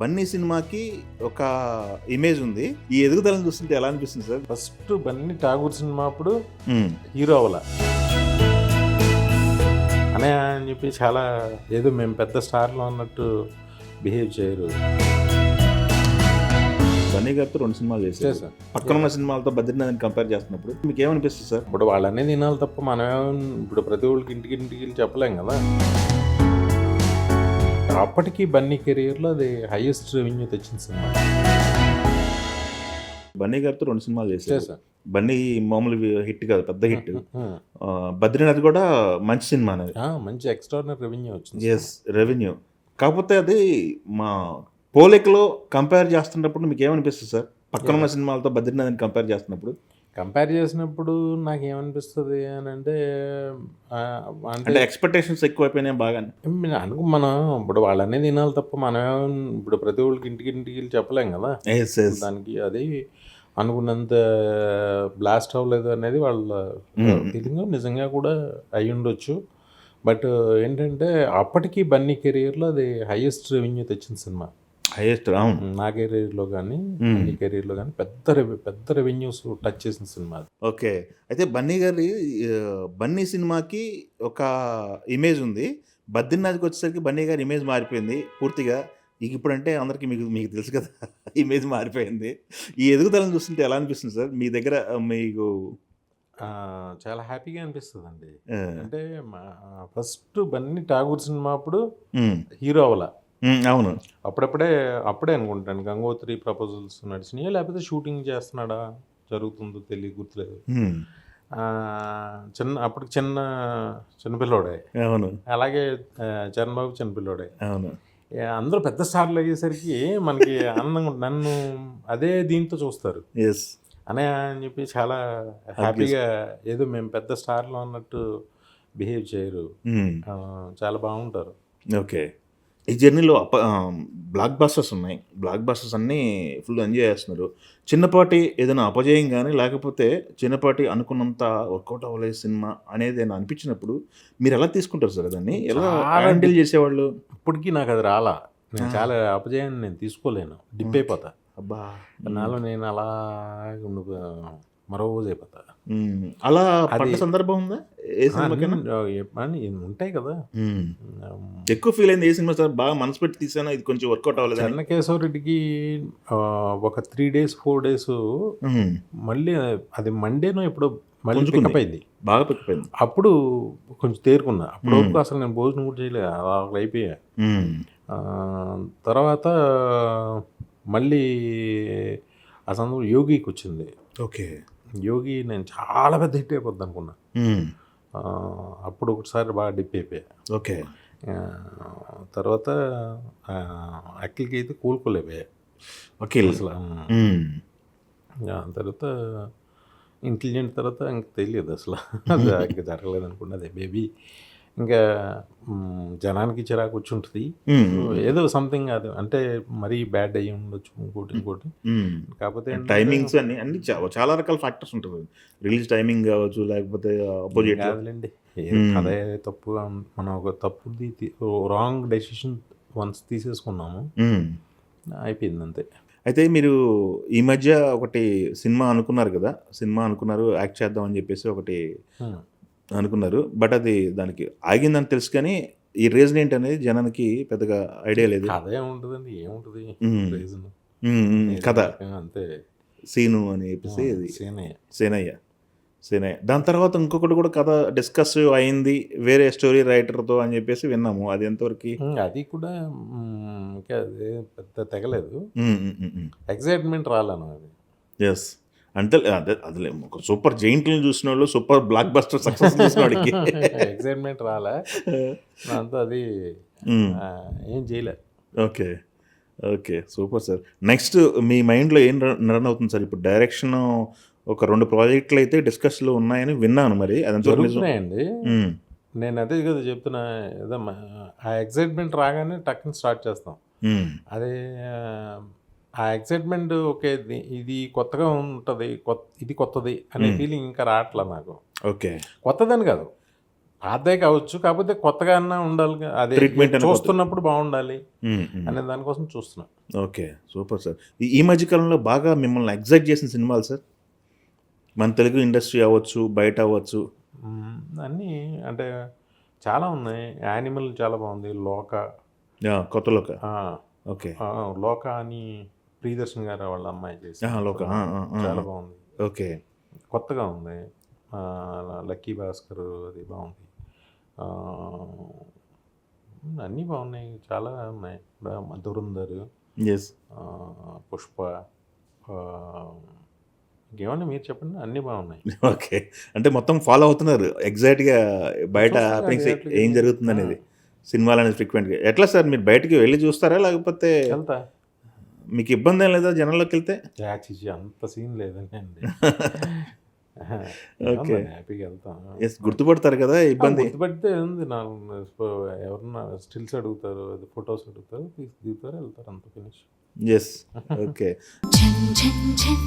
బన్నీ సినిమాకి ఒక ఇమేజ్ ఉంది. ఈ ఎదుగుదలను చూస్తుంటే ఎలా అనిపిస్తుంది sir? First Bunny Tagore cinema అప్పుడు హ్మ్. హీరో అవల అనే అని చెప్పి చాలా ఏదో మేము పెద్ద స్టార్లో అన్నట్టు బిహేవ్ చేయరు. బన్నీ గారితో 2 సినిమాలు చేశారు. చేశారు. పక్కన ఉన్న సినిమాలతో బద్రీనాథ్ని కంపేర్ చేస్తున్నప్పుడు మీకు ఏమనిపిస్తుంది సార్? ఇప్పుడు వాళ్ళనే తినాలి తప్ప మనమేమో ఇప్పుడు ప్రతి ఒళ్ళకి ఇంటికి వెళ్ళి చెప్పలేం కదా. అప్పటికి బన్నీ కెరియర్లో అది హైయెస్ట్ రెవెన్యూ తెచ్చిన సినిమా. బన్నీ గారితో 2 సినిమాలు చేశారు. చేశారు. బన్నీ మామూలు హిట్ కాదు, పెద్ద హిట్. బద్రీనాథ్ కూడా మంచి సినిమా అనేది. మంచి ఎక్స్ట్రాడినరీ రెవెన్యూ వచ్చింది. Yes, revenue. కాకపోతే అది మా పోలికలో కంపేర్ చేస్తున్నప్పుడు మీకు ఏమనిపిస్తుంది సార్? పక్కన ఉన్న సినిమాలతో బద్రీనాథ్ని కంపేర్ చేస్తున్నప్పుడు కంపేర్ చేసినప్పుడు నాకు ఏమనిపిస్తుంది అని అంటే అంటే ఎక్స్పెక్టేషన్స్ ఎక్కువైపోయినాయి బాగా. మనం ఇప్పుడు వాళ్ళనే తినాలి తప్ప మనమేమో ఇప్పుడు ప్రతి ఒళ్ళకి ఇంటికి వెళ్ళి చెప్పలేం కదా. దానికి అది అనుకున్నంత బ్లాస్ట్ అవ్వలేదు అనేది వాళ్ళ ఫీలింగ్. నిజంగా కూడా అయి ఉండొచ్చు. బట్ ఏంటంటే అప్పటికి బన్నీ కెరియర్లో అది హైయెస్ట్ రెవెన్యూ తెచ్చిన సినిమా. హైయెస్ట్, నా కెరీర్లో కానీ బన్నీ కెరీర్లో కానీ పెద్ద రెవెన్యూస్ టచ్ చేసిన సినిమా. ఓకే. అయితే బన్నీ గారి బన్నీ సినిమాకి ఒక ఇమేజ్ ఉంది. బద్రీనాథ్కి వచ్చేసరికి బన్నీ గారి ఇమేజ్ మారిపోయింది పూర్తిగా. ఇప్పుడంటే అందరికీ మీకు తెలుసు కదా, ఇమేజ్ మారిపోయింది. ఈ ఎదుగుదలను చూస్తుంటే ఎలా అనిపిస్తుంది సార్ మీ దగ్గర? మీకు చాలా హ్యాపీగా అనిపిస్తుంది అండి. అంటే ఫస్ట్ బన్నీ ఠాగూర్ సినిమా అప్పుడు హీరో అవల. అవును. అప్పుడే అనుకుంటాను గంగోత్రి ప్రపోజల్స్ నడిచినాయా లేకపోతే షూటింగ్ చేస్తున్నాడా జరుగుతుందో తెలియదు, గుర్తులేదు. అప్పుడు చిన్న పిల్లోడే. అవును. అలాగే చరణ్ బాబు చిన్న పిల్లోడే. అవును. అందరూ పెద్ద స్టార్లు అయ్యేసరికి మనకి ఆనందంగా నన్ను అదే దీంతో చూస్తారు అని చెప్పి చాలా హ్యాపీగా ఏదో మేము పెద్ద స్టార్లో అన్నట్టు బిహేవ్ చేయరు. చాలా బాగుంటారు. ఓకే. ఈ జర్నీలో బ్లాక్ బస్టర్స్ ఉన్నాయి. బ్లాక్ బస్టర్స్ అన్నీ ఫుల్ ఎంజాయ్ చేస్తున్నారు. చిన్నపాటి ఏదైనా అపజయం కానీ లేకపోతే చిన్నపాటి అనుకున్నంత వర్కౌట్ అవ్వలేదు సినిమా అనేది ఏమైనా అనిపించినప్పుడు మీరు ఎలా తీసుకుంటారు సార్? దాన్ని ఎలా హ్యాండిల్ చేసేవాళ్ళు? ఇప్పటికీ నాకు అది రాలా. నేను చాలా అపజయాన్ని నేను తీసుకోలేను. డిప్ అయిపోతా. అబ్బా, నాలో నేను అలా మరో రోజు అయిపోతా. అలా పడ్డ సందర్భం ఉందా? ఏ సినిమాకైనా ఉంటాయి కదా. ఎక్కువ ఫీల్ అయింది ఏ సినిమా సార్? బాగా మనసు పెట్టి తీసాను, ఇది కొంచెం వర్కౌట్ అవ్వలేదు. చెన్నకేశవరెడ్డికి ఒక 3 days 4 days మళ్ళీ అది మండేనో ఎప్పుడో మళ్ళీ పికప్ అయింది, బాగా పికప్ అయింది. అప్పుడు కొంచెం తేరుకున్నా. అప్పుడు వరకు అసలు నేను భోజనం కూడా చేయలేదు, అలా అయిపోయా. తర్వాత మళ్ళీ ఆ సందర్భం యోగికి వచ్చింది. ఓకే. యోగి నేను చాలా పెద్ద హిట్ అయిపోద్ది అనుకున్నా. అప్పుడు ఒకసారి బాగా డిప్ అయిపోయా. ఓకే. తర్వాత అఖిల్కి అయితే కోలుకోలేకపోయా. ఓకే. అసలు తర్వాత ఇంటెలిజెంట్ తర్వాత ఇంక తెలియదు అసలు అది ఇంకా జరగలేదు అనుకున్నా. అదే బేబీ ఇంకా జనానికి చిరాకు వచ్చి ఉంటుంది ఏదో సంథింగ్. అది అంటే మరీ బ్యాడ్ అయ్యి ఉండొచ్చు ఇంకోటి. కాకపోతే టైమింగ్స్ అన్ని చాలా రకాల ఫ్యాక్టర్స్ ఉంటుంది. రిలీజ్ టైమింగ్ కావచ్చు, లేకపోతే అపోజిట్ కాదులేండి. అదే తప్పు, మనం ఒక తప్పుది రాంగ్ డెసిషన్ వన్స్ తీసేసుకున్నాము, అయిపోయింది అంతే. అయితే మీరు ఈ మధ్య ఒకటి సినిమా అనుకున్నారు, యాక్ట్ చేద్దాం అని చెప్పేసి ఒకటి అనుకున్నారు. బట్ అది దానికి ఆగిందని తెలుసు, కానీ ఈ రీజన్ ఏంటి అనేది జనానికి పెద్దగా ఐడియా లేదు. అదే ఉంటుందండి, ఏముంటుంది రీజన్ కథ అంతే. సీను అని చెప్పేసి సేనయ్య. దాని తర్వాత ఇంకొకటి కూడా కథ డిస్కస్ అయింది వేరే స్టోరీ రైటర్తో అని చెప్పేసి విన్నాము. అది ఎంతవరకు? అది కూడా ఇంకా అదే పెద్ద తెగలేదు, ఎక్సైట్మెంట్ రాలేను అది. ఎస్, అంటే అదే ఒక సూపర్ జైంట్లను చూసిన వాళ్ళు, సూపర్ బ్లాక్ బస్టర్ సక్సెస్ చూసిన వాడికి ఎక్సైట్మెంట్ రాలే, దాంతో అది ఏం చేయలే. Okay, super sir. నెక్స్ట్ మీ మైండ్లో ఏం రన్ అవుతుంది సార్? ఇప్పుడు డైరెక్షన్ ఒక 2 ప్రాజెక్టులు అయితే డిస్కస్లో ఉన్నాయని విన్నాను, మరి అదంతా జరుగుతున్నాయండి. నేను అదే కదా చెప్తున్నా, ఏదో ఆ ఎక్సైట్మెంట్ రాగానే టక్కుని స్టార్ట్ చేస్తాం. అదే ఆ ఎక్సైట్మెంట్ ఓకే ఇది కొత్తగా ఉంటుంది, ఇది కొత్తది అనే ఫీలింగ్ ఇంకా రావట్లే నాకు. ఓకే, కొత్తదని కాదు, పాతదే కావచ్చు, కాకపోతే కొత్తగా అన్నా ఉండాలి. అదే ట్రీట్మెంట్ అనేది చూస్తున్నప్పుడు బాగుండాలి హ్మ్. హ్మ్. అనే దానికోసం చూస్తున్నా. ఓకే. Super sir. ఈ మధ్య కాలంలో బాగా మిమ్మల్ని ఎక్సైట్ చేసిన సినిమాలు సార్? మన తెలుగు ఇండస్ట్రీ అవ్వచ్చు, బయట అవ్వచ్చు. అన్నీ అంటే చాలా ఉన్నాయి. యానిమల్ చాలా బాగుంది. లోక యాహ్! కొత్తలోక. ఆ, ఓకే. ఆ, లోక అని ప్రియదర్శన్ గారు వాళ్ళ అమ్మాయి చేసిన లోక. సినిమా. ఆ! ఆ! ఆ! చాలా ఆ! బాగుంది. ఓకే. కొత్తగా ఉంది. ఆ, లక్కీ భాస్కర్ అది బాగుంది. ఆ, అన్నీ బాగున్నాయి. చాలా ఉన్నాయి. ఇప్పుడు ధురంధర్, యెస్. పుష్ప, ఆ, ఇంకేమన్నా మీరు చెప్పండి. అన్నీ బాగున్నాయి. ఓకే. అంటే మొత్తం ఫాలో అవుతున్నారు. ఎగ్జాక్ట్‌గా బయట చూస్తాగా హ్యాపెనింగ్స్ థియేటర్‌కి ఏం వెళ్ళి. జరుగుతుందనేది. సినిమాలనేది ఫ్రీక్వెంట్‌గా. ఎట్లా సార్ మీరు బయటికి వెళ్లి చూస్తారా? లేకపోతే వెళ్తా. మీకు ఇబ్బందేం లేదా జనాల్లోకెళ్తే? చిచి అంత సీన్ లేదండి అండి. ఓకే. ఏముందండి హ్యాపీగా వెళ్తాం. యెస్. గుర్తుపడతారు కదా! ఇబ్బంది. గుర్తుపడితే ఉంది నాకు. ఎవరన్నా స్టిల్స్ అడుగుతారు, అది ఫొటోస్ అడుగుతారు, తీసి దిగుతారు, వెళ్తారు, అంత ఫినిష్. యెస్. ఓకే. झन झन झन